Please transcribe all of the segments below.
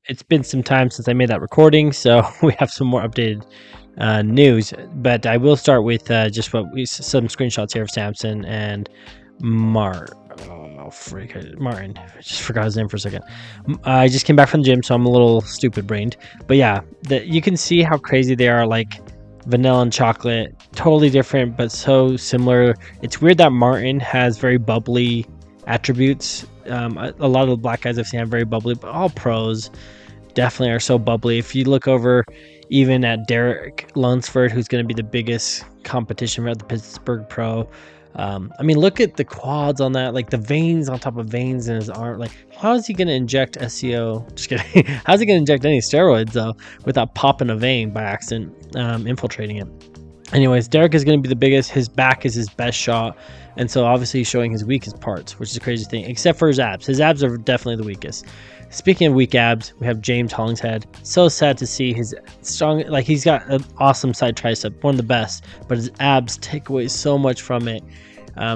it's been some time since I made that recording, so we have some more updated news. But I will start with just some screenshots here of Samson and Martin. I just forgot his name for a second. I just came back from the gym, so I'm a little stupid brained. But yeah, you can see how crazy they are. Like vanilla and chocolate, totally different, but so similar. It's weird that Martin has very bubbly attributes. A lot of the black guys I've seen have very bubbly, but all pros definitely are so bubbly. If you look over even at Derek Lunsford, who's going to be the biggest competition at the Pittsburgh Pro, I mean, look at the quads on that, like the veins on top of veins in his arm. Like, how is he going to inject SEO? Just kidding. How's he going to inject any steroids though without popping a vein by accident, infiltrating it? Anyways, Derek is going to be the biggest. His back is his best shot. And so obviously he's showing his weakest parts, which is a crazy thing, except for his abs. His abs are definitely the weakest. Speaking of weak abs, we have James Hollingshead. So sad to see his strong, like he's got an awesome side tricep, one of the best, but his abs take away so much from it.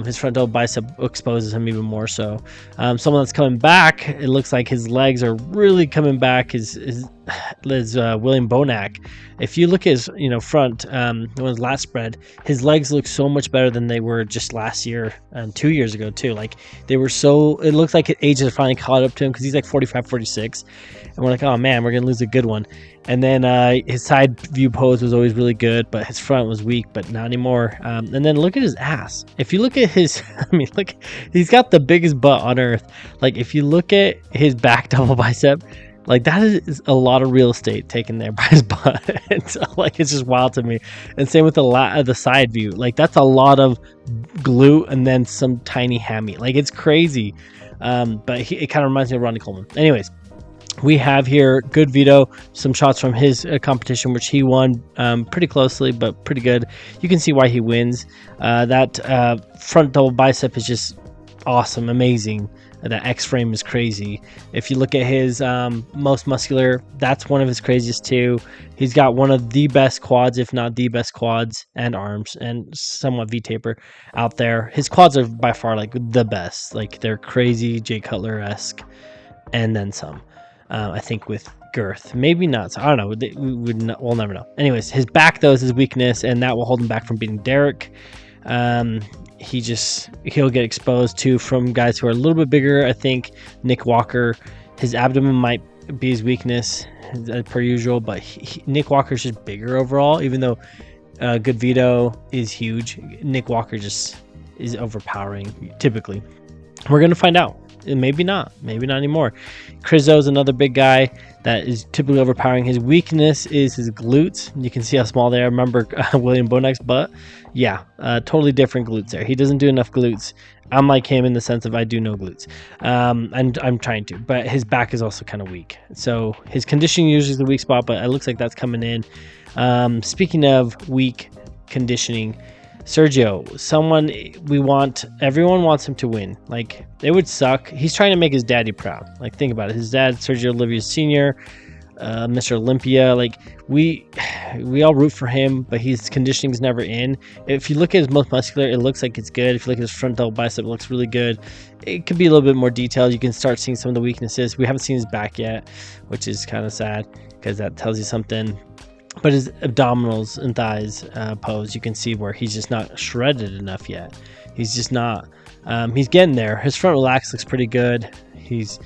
His front double bicep exposes him even more so. Someone that's coming back, it looks like his legs are really coming back, is William Bonac. If you look at his front, his last spread, his legs look so much better than they were just last year and 2 years ago too. Like they were so, it looks like age has finally caught up to him because he's like 45, 46. And we're like, oh man, we're going to lose a good one. And then his side view pose was always really good, but his front was weak, but not anymore. And then look at his ass. If you look at his, look, he's got the biggest butt on earth. Like if you look at his back double bicep, like that is a lot of real estate taken there by his butt. And so, like, it's just wild to me. And same with the side view. Like that's a lot of glute and then some tiny hammy. Like it's crazy. But it kind of reminds me of Ronnie Coleman. Anyways, we have here good Vito, some shots from his competition, which he won pretty closely, but pretty good. You can see why he wins. That front double bicep is just awesome, amazing. That X frame is crazy. If you look at his most muscular, that's one of his craziest too. He's got one of the best quads, if not the best quads and arms, and somewhat V-taper out there. His quads are by far like the best. Like they're crazy Jay Cutler-esque, and then some. I think with girth, maybe not. So I don't know. We'll never know. Anyways, his back though is his weakness, and that will hold him back from beating Derek. He'll get exposed to from guys who are a little bit bigger. I think Nick Walker, his abdomen might be his weakness per usual, but Nick Walker is just bigger overall. Even though Good Vito is huge, Nick Walker just is overpowering. Typically, we're gonna find out. Maybe not anymore. Crizzo is another big guy that is typically overpowering. His weakness is his glutes. You can see how small they are. Remember William Bonac's butt? Yeah, totally different glutes there. He doesn't do enough glutes. I'm like him in the sense of I do no glutes. And I'm trying to, but his back is also kind of weak. So his conditioning usually is the weak spot, but it looks like that's coming in. Speaking of weak conditioning, Sergio, everyone wants him to win. Like, it would suck. He's trying to make his daddy proud. Like, think about it. His dad, Sergio Oliva Jr., Mr. Olympia, like, we all root for him, but his conditioning is never in. If you look at his most muscular, it looks like it's good. If you look at his front double bicep, it looks really good. It could be a little bit more detailed. You can start seeing some of the weaknesses. We haven't seen his back yet, which is kind of sad because that tells you something. But his abdominals and thighs pose, you can see where he's just not shredded enough yet. He's just not. He's getting there. His front relax looks pretty good. He's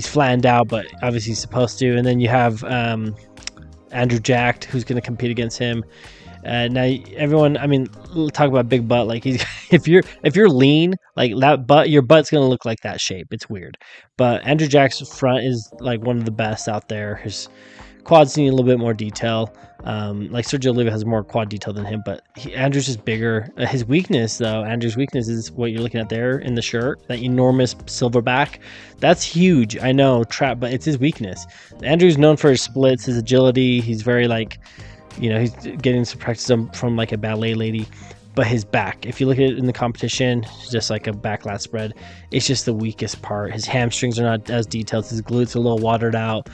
flattened out, but obviously he's supposed to. And then you have Andrew Jacked, who's going to compete against him. Now everyone, talk about big butt. Like if you're lean, like that butt, your butt's going to look like that shape. It's weird. But Andrew Jack's front is like one of the best out there. His quads need a little bit more detail. Like Sergio Oliva has more quad detail than him, but Andrew's just bigger. His weakness, though, Andrew's weakness is what you're looking at there in the shirt, that enormous silverback. That's huge. I know, but it's his weakness. Andrew's known for his splits, his agility. He's very he's getting some practice from like a ballet lady. But his back, if you look at it in the competition, just like a back lat spread, it's just the weakest part. His hamstrings are not as detailed. His glutes are a little watered out.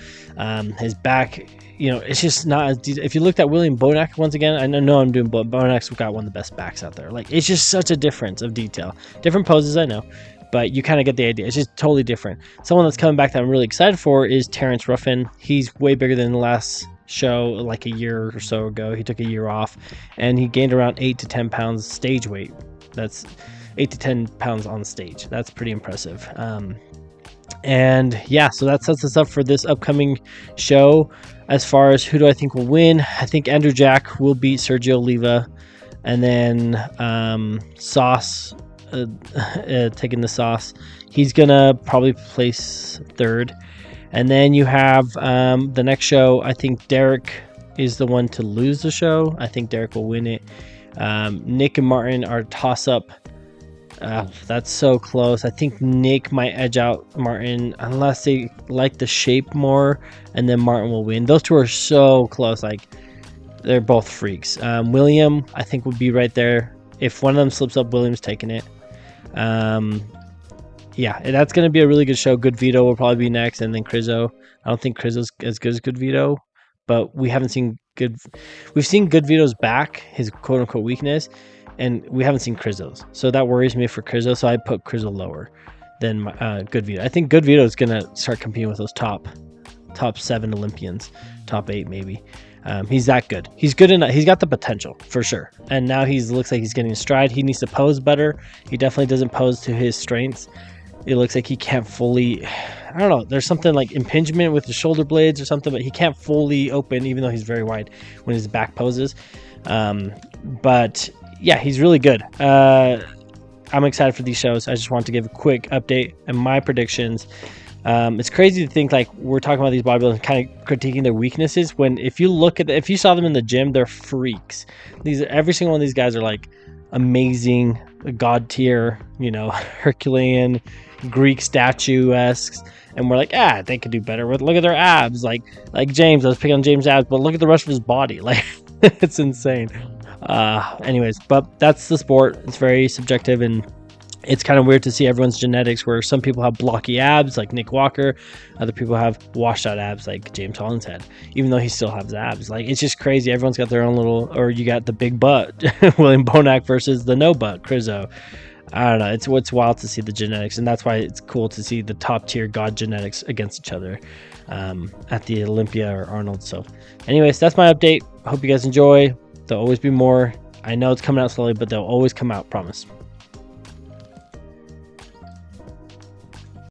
His back, it's just not as detailed. If you looked at William Bonac once again, I know I'm doing, but Bonac's got one of the best backs out there. Like, it's just such a difference of detail. Different poses, I know, but you kind of get the idea. It's just totally different. Someone that's coming back that I'm really excited for is Terrence Ruffin. He's way bigger than the last show, like a year or so ago. He took a year off, and he gained around 8 to 10 pounds stage weight. That's 8 to 10 pounds on stage. That's pretty impressive. And yeah, so that sets us up for this upcoming show. As far as who do I think will win, I think Andrew Jack will beat Sergio Oliva, and then Saas, taking the Saas, he's gonna probably place third. And then you have the next show. I think Derek is the one to lose the show. I think Derek will win it. Nick and Martin are toss-up. That's so close. I think Nick might edge out Martin unless they like the shape more, and then Martin will win. Those two are so close. Like, they're both freaks. William, I think, would be right there. If one of them slips up, William's taking it. Yeah, that's going to be a really good show. Good Vito will probably be next, and then Crizzo. I don't think Crizzo's as good as Good Vito, but we haven't seen good. We've seen Good Vito's back, his quote unquote weakness, and we haven't seen Crizzo's. So that worries me for Crizzo. So I put Crizzo lower than Good Vito. I think Good Vito is going to start competing with those top 7 Olympians, top 8 maybe. He's that good. He's good enough. He's got the potential for sure. And now looks like he's getting stride. He needs to pose better. He definitely doesn't pose to his strengths. It looks like he can't fully, I don't know, there's something like impingement with the shoulder blades or something, but he can't fully open, even though he's very wide when his back poses. But yeah, he's really good. I'm excited for these shows. I just wanted to give a quick update and my predictions. It's crazy to think, like, we're talking about these bodybuilders kind of critiquing their weaknesses, when if you saw them in the gym, they're freaks. Every single one of these guys are like amazing, god tier, Herculean, Greek statuesque, and we're like, they could do better. Look at their abs, like James. I was picking on James' abs, but look at the rest of his body. Like, it's insane. Anyways, but that's the sport. It's very subjective, and it's kind of weird to see everyone's genetics, where some people have blocky abs like Nick Walker, other people have washed out abs like James Hollinshead, even though he still has abs. Like, it's just crazy. Everyone's got their own little, or you got the big butt, William Bonac versus the no butt, Crizzo. I don't know. It's wild to see the genetics, and that's why it's cool to see the top tier god genetics against each other at the Olympia or Arnold. So anyways, that's my update. I hope you guys enjoy. There'll always be more. I know it's coming out slowly, but they'll always come out, promise.